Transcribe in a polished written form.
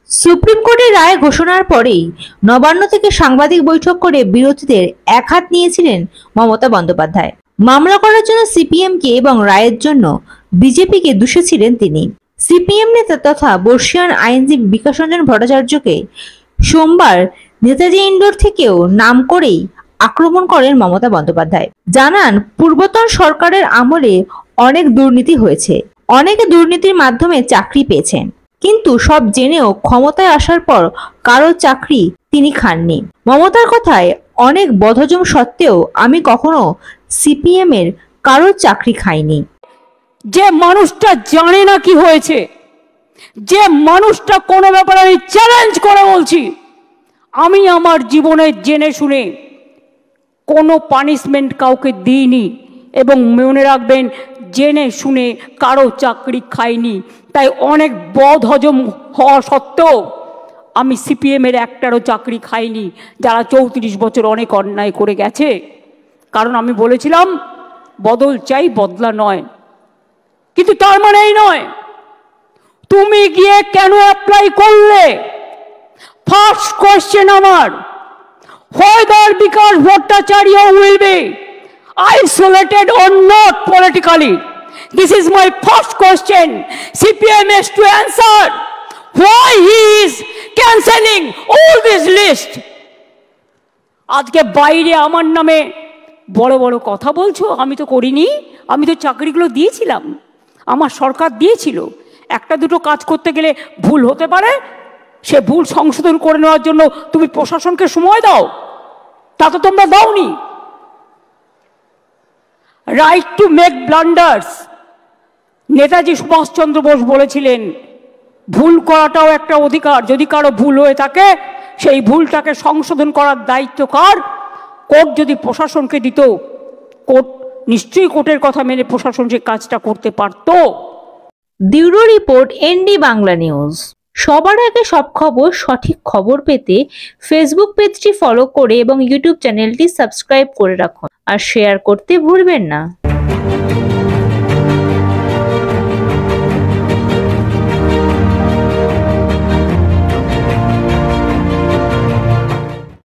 Supreme কোর্টের রায় ঘোষণার পরেই নবান্ন থেকে সাংবাদিক বৈঠক করে বিরোধীদের একহাত নিয়েছিলেন মমতা বন্দ্যোপাধ্যায়। মামলা করার জন্য সিপিএমকে এবং রায়ের জন্য বিজেপিকে দুষেছিলেন তিনি। সিপিএম নেতা তথা বর্ষীয়ান আইনজীবী বিকাশ রঞ্জন ভট্টাচার্যকে সোমবার নেতাজি ইন্ডোর থেকেও নাম করেই আক্রমণ করেন মমতা বন্দ্যোপাধ্যায়। জানান, পূর্বতন সরকারের আমলে অনেক দুর্নীতি হয়েছে, অনেকে দুর্নীতির মাধ্যমে চাকরি পেয়েছেন, কিন্তু সব জেনেও ক্ষমতায় আসার পর কারো চাকরি তিনি খাননি। মমতার কথায়, অনেক বদহজম সত্ত্বেও আমি কখনো সিপিএম এর কারো চাকরি খাইনি। যে মানুষটা জানে না কি হয়েছে, যে মানুষটা কোনো ব্যাপারে আমি চ্যালেঞ্জ করে বলছি, আমি আমার জীবনে জেনে শুনে কোনো পানিশমেন্ট কাউকে দিইনি এবং মনে রাখবেন, জেনে শুনে কারো চাকরি খাইনি। তাই অনেক বদহজম হওয়া সত্ত্বেও আমি সিপিএমের একটারও চাকরি খাইনি, যারা 34 বছর অনেক অন্যায় করে গেছে। কারণ আমি বলেছিলাম বদল চাই, বদলা নয়। কিন্তু তার মানে এই নয় তুমি গিয়ে কেন অ্যাপ্লাই করলে। ফার্স্ট কোয়েশ্চেন আমার, whether Vikas Bhattacharya will be isolated or not politically. This is my first question. CPM has to answer why he is cancelling all this list. আজকে বাইরে আমার নামে বড় বড় কথা বলছো, আমি তো করিনি। আমি তো চাকরিগুলো দিয়েছিলাম, আমার সরকার দিয়েছিল। একটা দুটো কাজ করতে গেলে ভুল হতে পারে, সে ভুল সংশোধন করে নেওয়ার জন্য তুমি প্রশাসনকে সময় দাও, তা তো তোমরা দাওনি। Right to make blunders, Netaji Subhash Chandra Bose বলেছিলেন ভুল করাটাও একটা অধিকার। যদি কারো ভুল হয়ে থাকে সেই ভুলটাকে সংশোধন করার দায়িত্ব কার? কোর্ট যদি প্রশাসনকে দিত, কোর্ট নিশ্চয়ই কোর্টের কথা মেনে প্রশাসন যে কাজটা করতে পারত। Bureau report, ND Bangla news. সবার আগে সব খবর, সঠিক খবর পেতে ফেসবুক পেজটি ফলো করে এবং ইউটিউব চ্যানেলটি সাবস্ক্রাইব করে রাখুন আর শেয়ার করতে ভুলবেন না।